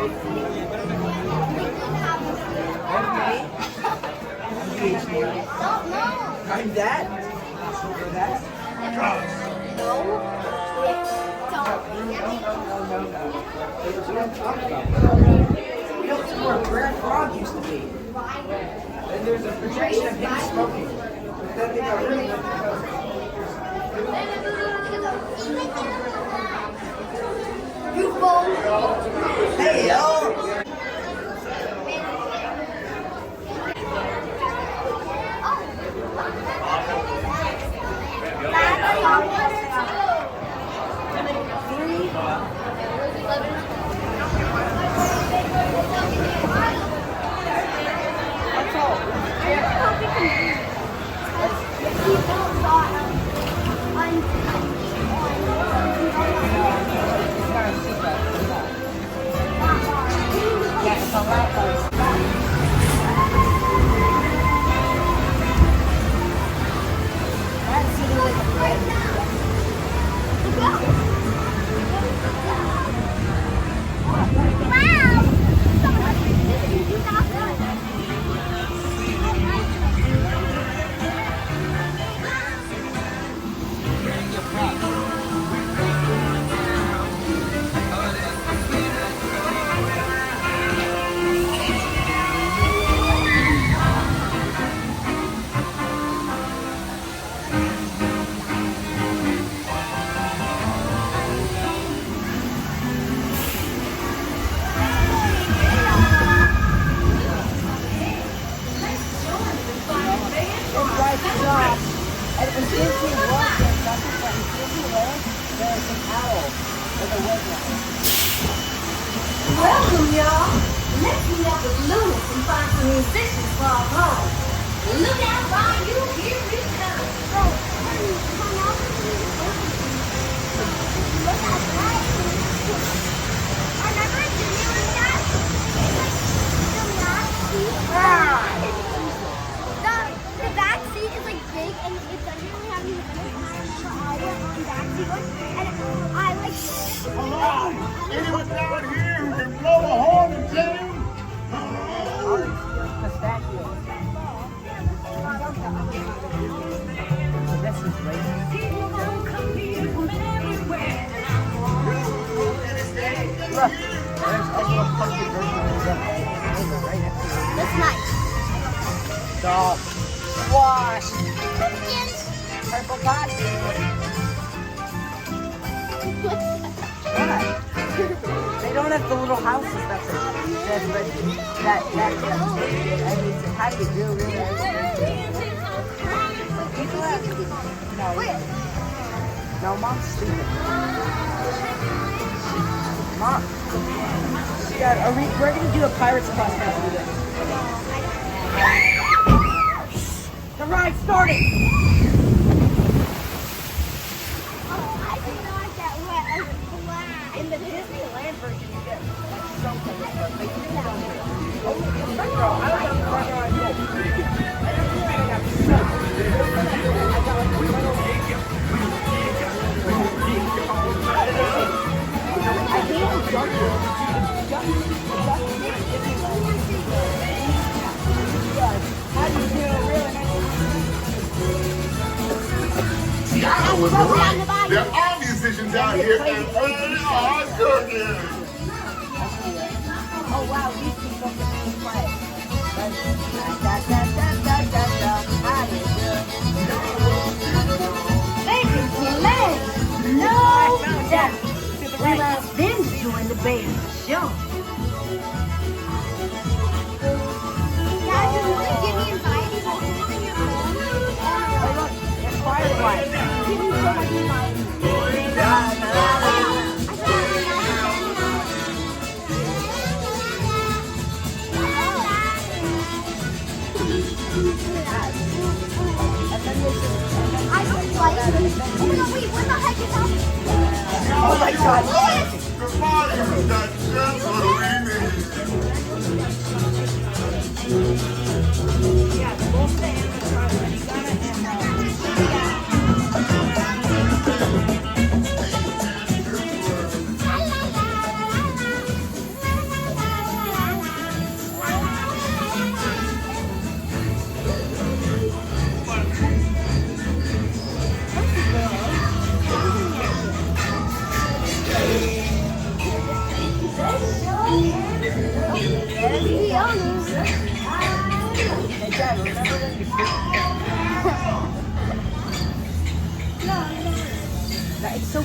I'm that. That? No. We don't see where Grand Frog used to be. And there's a projection of him smoking. That thing I really like to You phone. Hey, yo! Welcome, y'all. Let's meet up with Lewis and find some musicians for our home. Look out, Bayou, here we come. Look out, Bayou. Remember Jimmy was that? The back seat is like big and it doesn't really have any windows. I went on back seat once and I like. Anyone down here who can blow a horn and sing? This is great. Look, there's also a pumpkin version of the right next to it. That's nice. Dog. Wash. Pumpkins. Purple pot. What? They don't have the little houses that's that I mean, how do you do really? People have, no, Mom's stupid. Mom, yeah, we're gonna do a Pirates Quest after this. The ride started. In the Disneyland version, you get something. Tiana was right. There are musicians out here and they are cooking. Oh wow, these people can play. Ladies and men, no doubt. We love them to join the Bayou show. Guys, you want to get me invited? Holding your phone? Oh look, it's Firefly. Give me so much invited. I don't like it. Oh no, wait, what the heck is happening? Oh my God. The party was not just for the remix. Yeah, both the It's so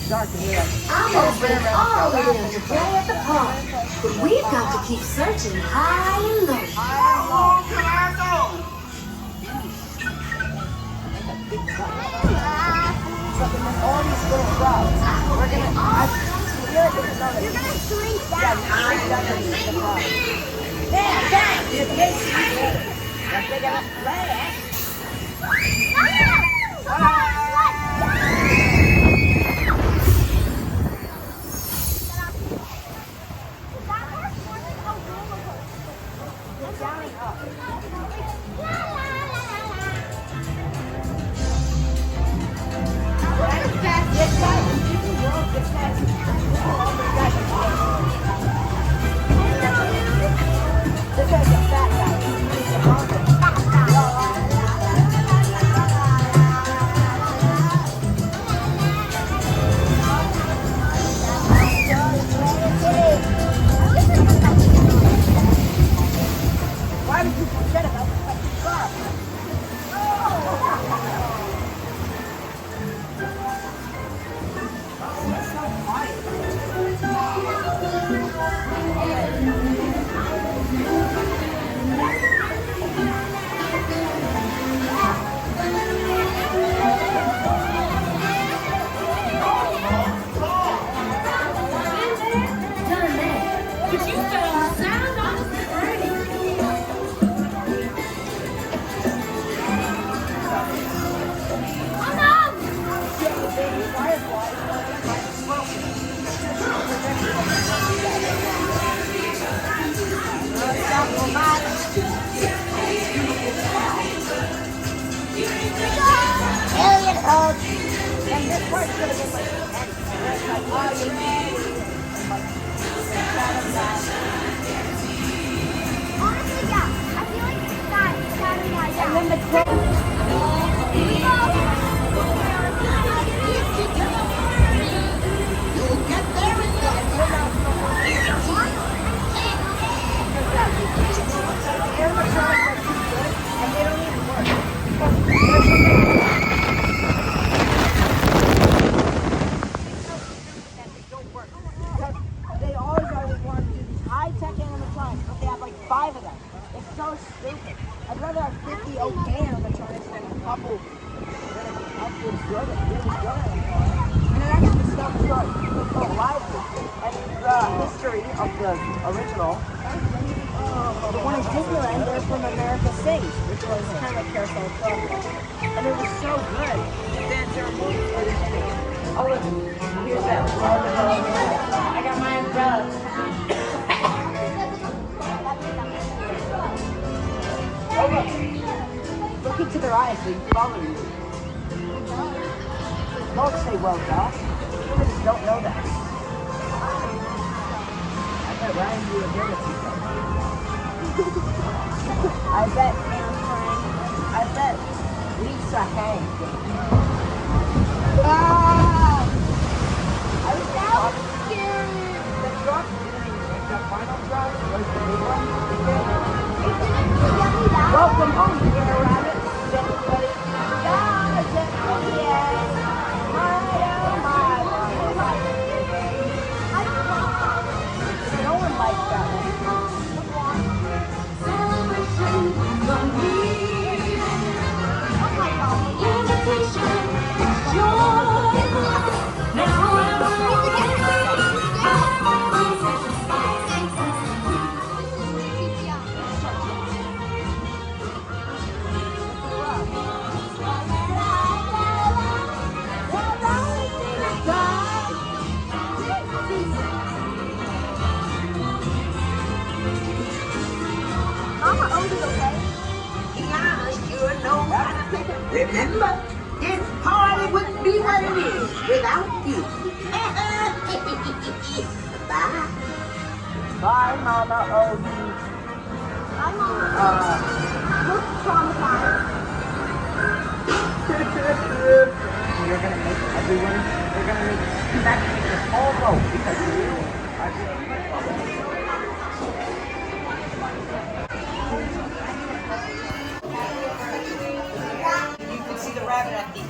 dark in here. Almost been all we want to play at the park, but we've got to keep searching high and low. How can I go? All these little frogs. We're gonna. I feel like there's another. You're gonna shrink Yeah, down. shrink down underneath the frog. There, the gate's ready. That's big enough to land. Why would you forget about the frog? Done that. But you fell on the sound off the party. Alien hug. And this part's gonna get like are you ready? Honestly, yeah. I feel like that satisfies And then the crow. And they don't even work. They always want to do these high-tech animatronics, but they have like 5 of them. It's so stupid. I'd rather have 50 okay animatronics than a couple good animatronics. And it actually stuff so lively. And the history of the original, the one in Disneyland, they're from America Sings, which was kind of a carousel of progress. And it was so good that there are movies for this thing. Oh look, here's that. I got my umbrella. Oh look. Look into their eyes, they follow you. Don't say well, Doc. Humans don't know that. I bet Ryan do ability. I bet I bet Lisa Hank. Ah! I was so scared. The truck, the final truck was the big one. Welcome home, dear rabbit. Everybody, no one likes that one. Remember, this party wouldn't be what it is without you. Bye. Bye, Mama Odie. I'm look traumatized. You're gonna make everyone. You're gonna make that picture all go because you are. You can see the rabbit at the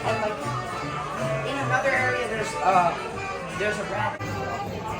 and like There's a rabbit.